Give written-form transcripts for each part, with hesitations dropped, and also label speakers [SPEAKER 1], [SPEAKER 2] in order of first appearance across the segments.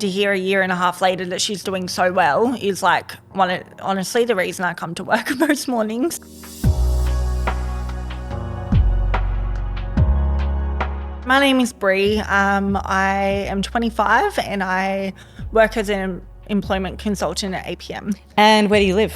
[SPEAKER 1] To hear a year and a half later that she's doing so well is like honestly the reason I come to work most mornings. My name is Bree. I am 25 and I work as an employment consultant at APM.
[SPEAKER 2] And where do you live?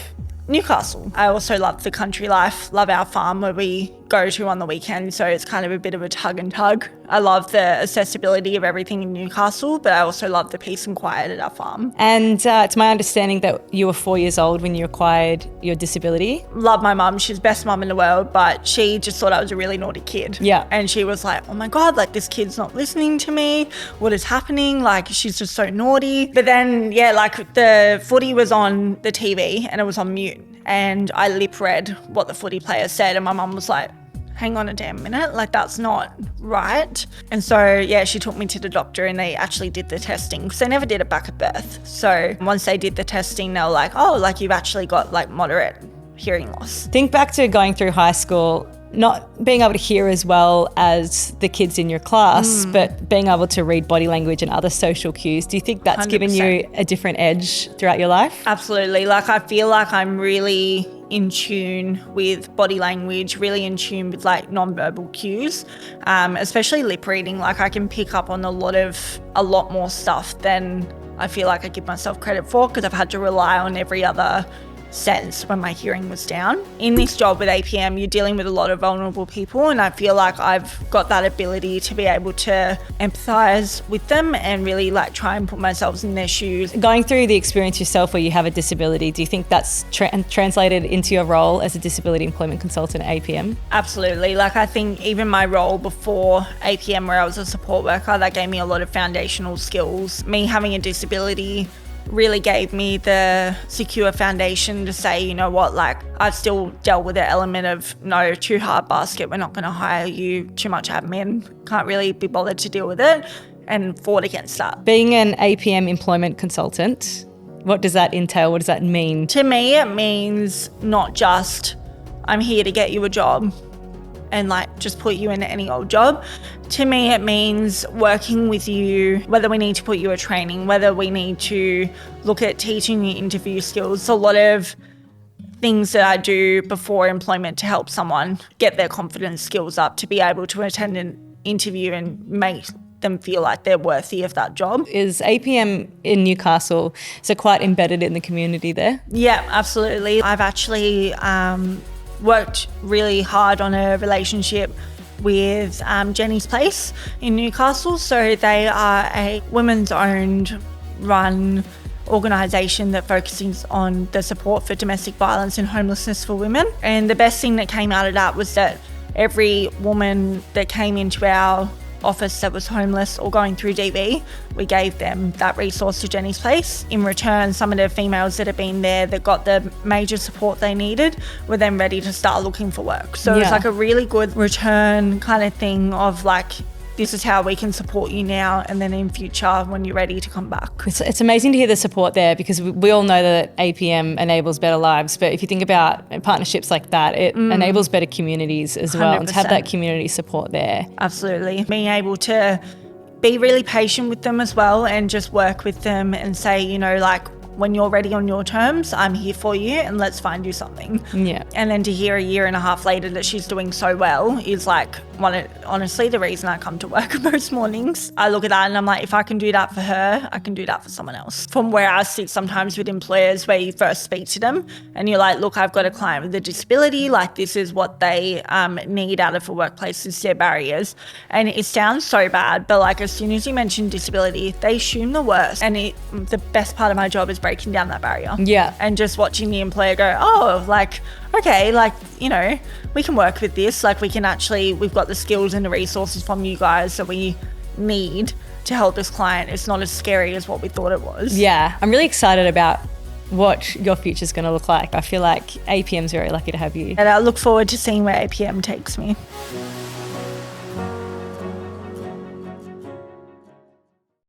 [SPEAKER 1] Newcastle. I also love the country life, love our farm where we go to on the weekend, so it's kind of a bit of a tug and tug. I love the accessibility of everything in Newcastle, but I also love the peace and quiet at our farm.
[SPEAKER 2] And it's my understanding that you were 4 years old when you acquired your disability.
[SPEAKER 1] Love my mum. She's the best mum in the world, but she just thought I was a really naughty kid.
[SPEAKER 2] Yeah.
[SPEAKER 1] And she was like, oh my God, like this kid's not listening to me. What is happening? Like she's just so naughty. But then, yeah, like the footy was on the TV and it was on mute. And I lip read what the footy player said and my mum was like, hang on a damn minute, like that's not right. And so, yeah, she took me to the doctor and they actually did the testing because they never did it back at birth. So once they did the testing, they were like, oh, like you've actually got like moderate hearing loss.
[SPEAKER 2] Think back to going through high school, not being able to hear as well as the kids in your class, but being able to read body language and other social cues. Do you think that's
[SPEAKER 1] 100%.
[SPEAKER 2] given you a different edge throughout your life?
[SPEAKER 1] Absolutely. Like I feel like I'm really in tune with body language, really in tune with like non-verbal cues, especially lip reading. Like I can pick up on a lot more stuff than I feel like I give myself credit for because I've had to rely on every other sense when my hearing was down. In this job with APM, you're dealing with a lot of vulnerable people and I feel like I've got that ability to be able to empathise with them and really like try and put myself in their shoes.
[SPEAKER 2] Going through the experience yourself where you have a disability, do you think that's translated into your role as a disability employment consultant at APM?
[SPEAKER 1] Absolutely. Like I think even my role before APM where I was a support worker, that gave me a lot of foundational skills. Me having a disability really gave me the secure foundation to say, you know what, like I've still dealt with the element of no, too hard basket, we're not going to hire you, too much admin, can't really be bothered to deal with it, and fought against that.
[SPEAKER 2] Being an APM employment consultant, what does that entail? What does that mean?
[SPEAKER 1] To me, it means not just I'm here to get you a job and like just put you in any old job. To me, it means working with you, whether we need to put you a training, whether we need to look at teaching you interview skills. A lot of things that I do before employment to help someone get their confidence skills up to be able to attend an interview and make them feel like they're worthy of that job.
[SPEAKER 2] Is APM in Newcastle, so quite embedded in the community there?
[SPEAKER 1] Yeah, absolutely. I've actually worked really hard on a relationship with Jenny's Place in Newcastle. So they are a women's owned run organisation that focuses on the support for domestic violence and homelessness for women. And the best thing that came out of that was that every woman that came into our office that was homeless or going through DV, we gave them that resource to Jenny's Place. In return, some of the females that had been there that got the major support they needed were then ready to start looking for work. So It's like a really good return kind of thing of like, this is how we can support you now and then in future when you're ready to come back.
[SPEAKER 2] It's amazing to hear the support there because we all know that APM enables better lives, but if you think about partnerships like that, it enables better communities as well, 100%. And to have that community support there.
[SPEAKER 1] Absolutely. Being able to be really patient with them as well and just work with them and say, you know, like, when you're ready on your terms, I'm here for you and let's find you something.
[SPEAKER 2] Yeah.
[SPEAKER 1] And then to hear a year and a half later that she's doing so well is like, honestly, the reason I come to work most mornings. I look at that and I'm like, if I can do that for her, I can do that for someone else. From where I sit sometimes with employers where you first speak to them and you're like, look, I've got a client with a disability, like this is what they need out of a workplace, this is their barriers. And it sounds so bad, but like as soon as you mention disability, they assume the worst. And the best part of my job is breaking down that barrier.
[SPEAKER 2] Yeah.
[SPEAKER 1] And just watching the employer go, oh, like, okay, like, you know, we can work with this. Like we've got the skills and the resources from you guys that we need to help this client. It's not as scary as what we thought it was.
[SPEAKER 2] Yeah. I'm really excited about what your future's going to look like. I feel like APM's very lucky to have you.
[SPEAKER 1] And I look forward to seeing where APM takes me.